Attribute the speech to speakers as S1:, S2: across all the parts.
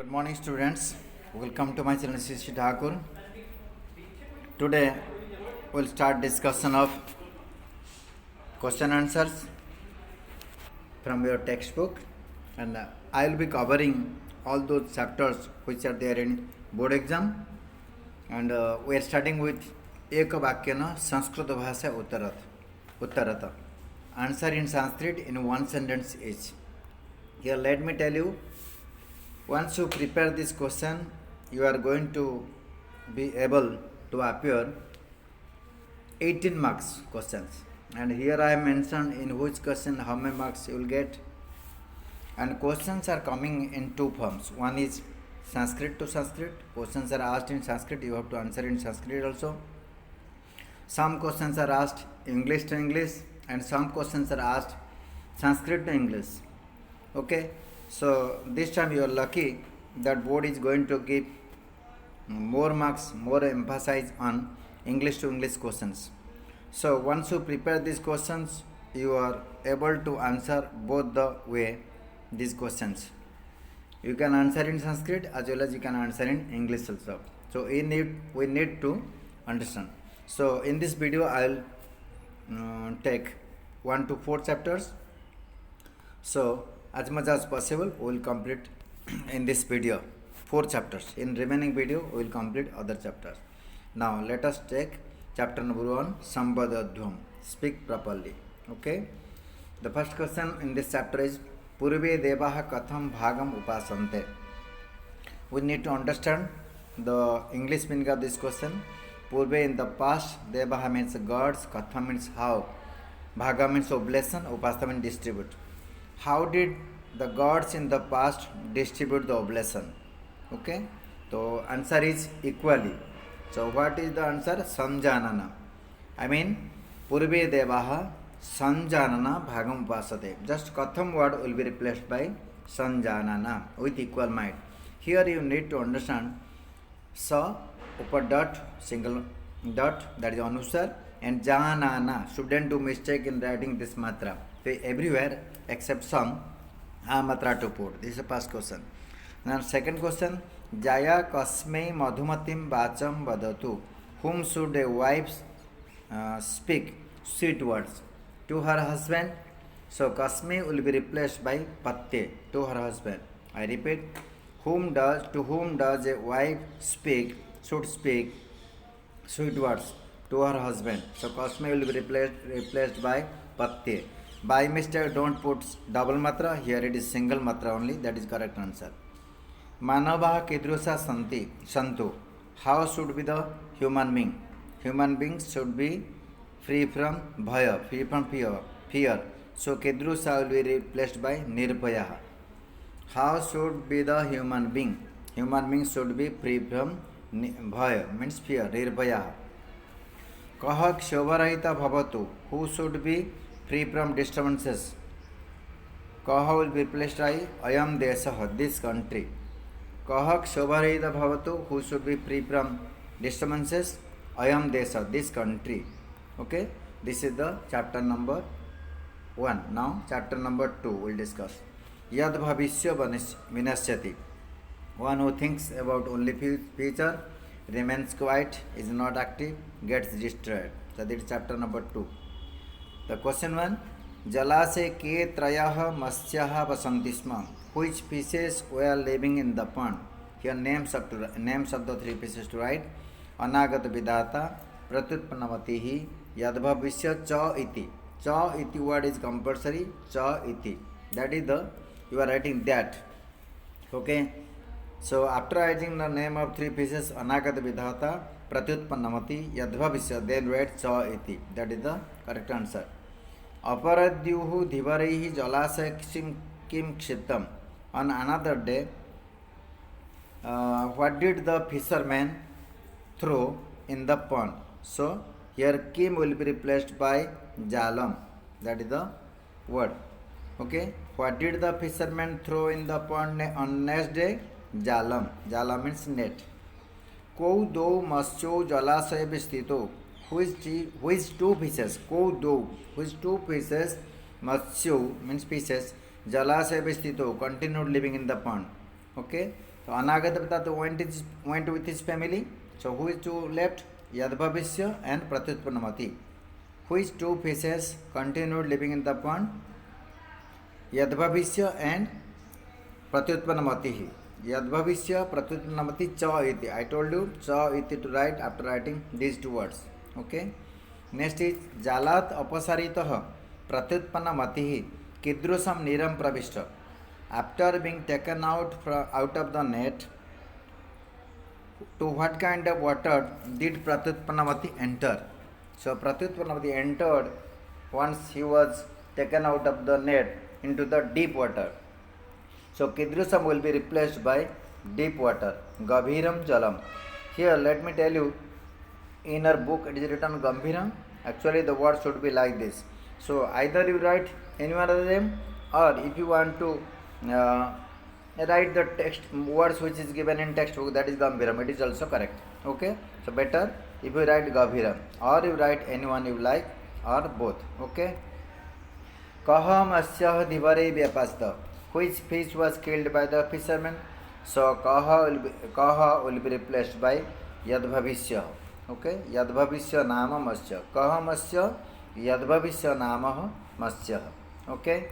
S1: Good morning, students. Welcome to my channel, Shishi Thakur. Today, we'll start discussion of question answers from your textbook, and I'll be covering all those chapters which are there in board exam. And we are starting with Ekavakyana Sanskrit Bhasha Uttarata. Answer in Sanskrit in one sentence each. Here, let me tell you. Once you prepare this question, you are going to be able to appear 18 marks questions. And here I have mentioned in which question how many marks you will get. And questions are coming in two forms. One is Sanskrit to Sanskrit. Questions are asked in Sanskrit. You have to answer in Sanskrit also. Some questions are asked English to English, and some questions are asked Sanskrit to English. Okay. So this time you are lucky that board is going to give more marks, more emphasis on English to English questions. So once you prepare these questions, you are able to answer both the way these questions. You can answer in Sanskrit as well as you can answer in English also. So we need to understand. So in this video I will take 1 to 4 chapters. So as much as possible we will complete in this video 4 chapters. In remaining video we will complete other chapters. Now let us take chapter number 1, Sambadadhvam. Speak properly. Okay. The first question in this chapter is Purve Devaha Katham Bhagam Upasante. We need to understand the English meaning of this question. Purve in the past, Devaha means gods, Katham means how, Bhaga means oblation, Upasana means distribute. How did the gods in the past distribute the oblation? Okay, so answer is equally. So what is the answer? Sanjanana. I mean, Purve Devaha Sanjanana Bhagam Upasate. Just Katham word will be replaced by Sanjanana with equal might. Here you need to understand Sa, upper dot, single dot, that is Anusar, and Janana. Shouldn't do mistake in writing this matra. Everywhere except some matra to put. This is the first question. Now second question, Jaya Kasmei Madhumatim Bacham Vadatu. Whom should a wife speak sweet words? To her husband. So Kasmei will be replaced by Patte, to her husband. I repeat, to whom does a wife should speak sweet words? To her husband. So Kasmei will be replaced by Patte. By mistake don't put double matra, here it is single matra only, that is correct answer. Manavaha Kidrusa Santu. How should be the human being? Human beings should be free from bhaya, free from fear. So Kidrusa will be replaced by Nirbhaya. How should be the human being? Human beings should be free from bhaya, means fear, Nirbhaya. Kaha Kshovarahita Bhavatu. Who should be free from disturbances? Kaha will be replaced by Ayam Desah, this country. Kaha Kshovarahita Bhavatu. Who should be free from disturbances? Ayam Desah, this country. Okay, this is the chapter number 1. Now chapter number 2 we'll discuss. Yad Bhavishya Vinasyati. One who thinks about only future, remains quiet, is not active, gets destroyed. So that is chapter number 2. The question 1, Jalase ke trayaha masyaha vasanti sma. Which fishes were living in the pond? Here names of the 3 fishes to write. Anagat vidhata, pratyutpanavatihi, yadbhavishya cha iti. Cha iti word is compulsory, cha iti. That is you are writing that. Okay. So after writing the name of 3 fishes, Anagat vidhata, pratyutpanavati, yadbhavishya, then write cha iti. That is the correct answer. Aparadyuhu dhivarehi jalasaya kim kshitam. On another day, what did the fisherman throw in the pond? So here kim will be replaced by jalam. That is the word. Okay. What did the fisherman throw in the pond on next day? Jalam. Jalam means net. Kou do mascho jalasaya vistito. Which 2 fishes? Kou do. Which 2 fishes? Matsyu means fishes. Jalasaya vistito, continued living in the pond. Okay. So Anagata went with his family. So who is to left? Yadbhavishya and Pratyutpanamati. Which two fishes continued living in the pond? Yadbhavishya and Pratyutpanamati. Yadbhavishya Pratyutpanamati cha iti. I told you cha iti to write after writing these two words. Okay. Next is Jalat Apasaritah Pratyutpanamati Kidrusam Niram Pravishta. After being taken out of the net, to what kind of water did Pratyutpanamati enter? So Pratyutpanamati entered once he was taken out of the net into the deep water. So Kidrusam will be replaced by deep water. Gabhiram Jalam. Here let me tell you, in our book it is written Gambhiram. Actually the word should be like this. So either you write any one of them, or if you want to write the text words which is given in textbook, that is Gambhiram, it is also correct. Okay, so better if you write Gambhiram, or you write anyone you like, or both. Okay. Kaham asyah divare vyapasta. Which fish was killed by the fisherman? So kaha will be replaced by yadbhavishya. Okay, yadbhavishya nama masya. Kaham asya yadbhavishya nama masya. Okay.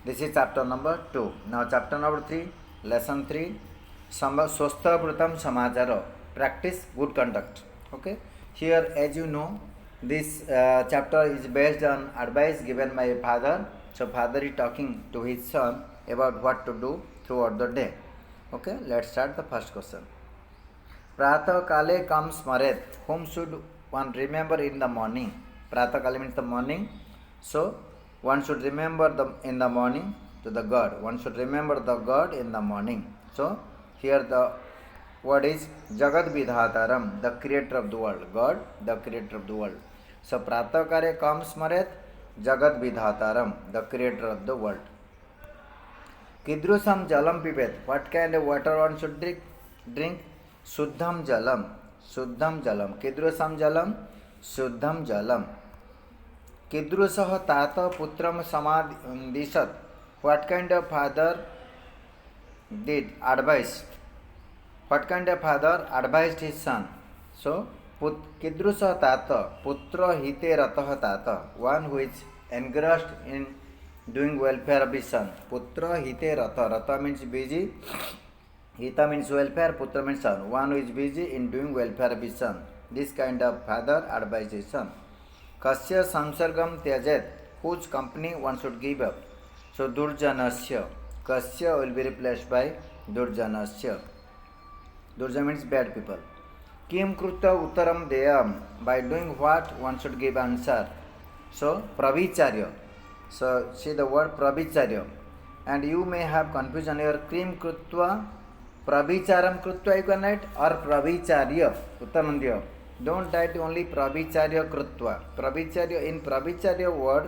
S1: This is chapter number 2. Now chapter number 3, lesson 3, Swastha Pratam Samajara, practice good conduct. Okay. Here, as you know, this chapter is based on advice given by father. So father is talking to his son about what to do throughout the day. Okay. Let's start the first question. Pratha Kale comes Smaret. Whom should one remember in the morning? Pratha Kale means the morning. So one should remember in the morning to the God. One should remember the God in the morning. So here the word is Jagat Vidhataram, the creator of the world. God, the creator of the world. So Pratakare comes Smaret, Jagat Vidhataram, the creator of the world. Kidrusam Jalam Pibet. What kind of water one should drink? Suddham Jalam. Suddham Jalam. Kidrusam Jalam. Suddham Jalam. Kidrusah Tata Putram Samadisat. What kind of father did advise? What kind of father advised his son? So, Kidrusah Tata Putra Hite Ratah Tata. One who is engrossed in doing welfare of his son. Putra Hite Ratah. Ratah means busy. Hita means welfare. Putra means son. One who is busy in doing welfare of his son. This kind of father advised his son. Kasya samsargam tyajet, whose company one should give up. So Durjanasya. Kasya will be replaced by Durjanasya. Durja means bad people. Kim kruta uttaram deyam. By doing what one should give answer. So pravicharya. So see the word pravicharya. And you may have confusion here. Kim krutva pravicharam krutva you can write, or pravicharya uttamandiya. Don't write only pravicharya krutva. Pravicharya in pravicharya word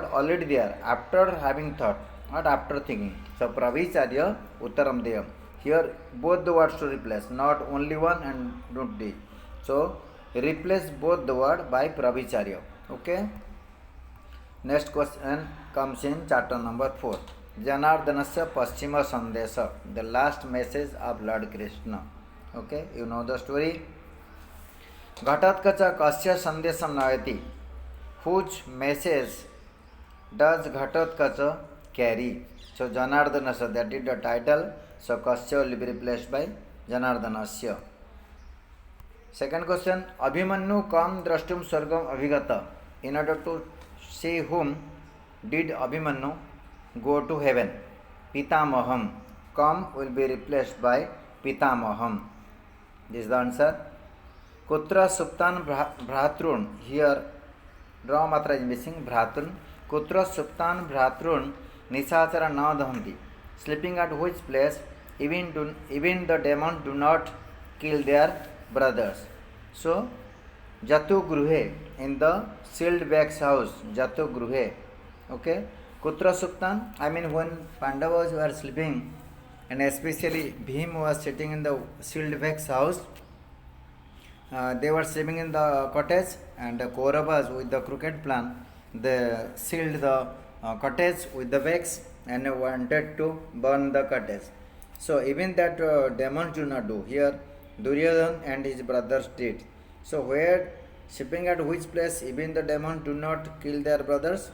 S1: already there after having thought, not after thinking. So pravicharya uttaram deyam. Here both the words to replace, not only one and don't D. So replace both the word by pravicharya. Okay. Next question comes in chapter number 4. Janardanasya Paschima Sandesa, the last message of Lord Krishna. Okay, you know the story. Ghatatkacha Kasya Sandesam Nayati. Whose message does Ghatatkacha carry? So Janardanasya, that is the title. So Kasya will be replaced by Janardanasya. Second question. Abhimanyu kam drashtum sargam abhigata. In order to see whom did Abhimanyu go to heaven? Pitamaham. Kam will be replaced by Pitamaham. This is the answer. Kutra Suptan Bhratrun. Here, draw matra is missing. Bhratrun. Kutra Suptan Bhratrun Nisachara na dahanti. Sleeping at which place even the demons do not kill their brothers. So, Jatu Gruhe, in the sealed bags house. Jatu Gruhe. Okay. Kutra Suptan. I mean, when Pandavas were sleeping, and especially Bhim was sitting in the sealed bags house, they were sleeping in the cottage, and the Kauravas with the crooked plan, they sealed the cottage with the bags, and wanted to burn the cottage. So even that demons do not do. Here Duryodhan and his brothers did. So where shipping at which place even the demons do not kill their brothers.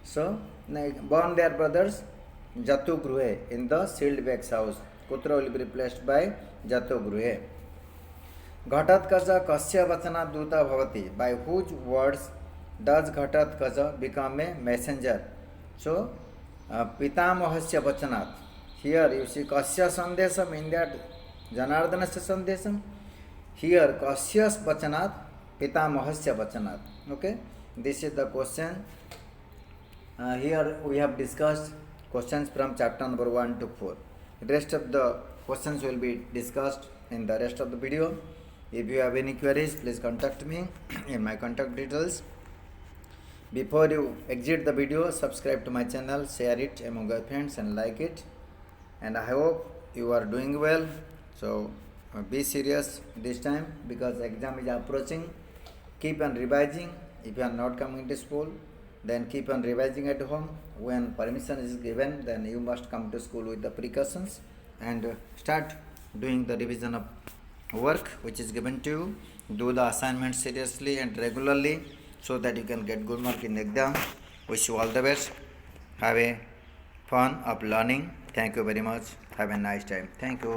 S1: So burn their brothers. Jatu Gruhe in the sealed bags house. Kutra will be replaced by Jatu Gruhe. Ghatatkacha kasya vachana duta bhavati. By whose words does Ghatatkacha become a messenger? So, Pitamahasya vachanat. Here you see kasya sandesam in that Janardanasya sandesam. Here kasya's vachanat, Pitamahasya vachanat. Okay, this is the question. Here we have discussed questions from chapter number 1 to 4. Rest of the questions will be discussed in the rest of the video. If you have any queries, please contact me in my contact details. Before you exit the video, subscribe to my channel, share it among your friends and like it. And I hope you are doing well. So be serious this time because exam is approaching. Keep on revising. If you are not coming to school, then keep on revising at home. When permission is given, then you must come to school with the precautions and start doing the revision of work which is given to you. Do the assignment seriously and regularly so that you can get good mark in the exam. Wish you all the best. Have a fun of learning. Thank you very much. Have a nice time. Thank you.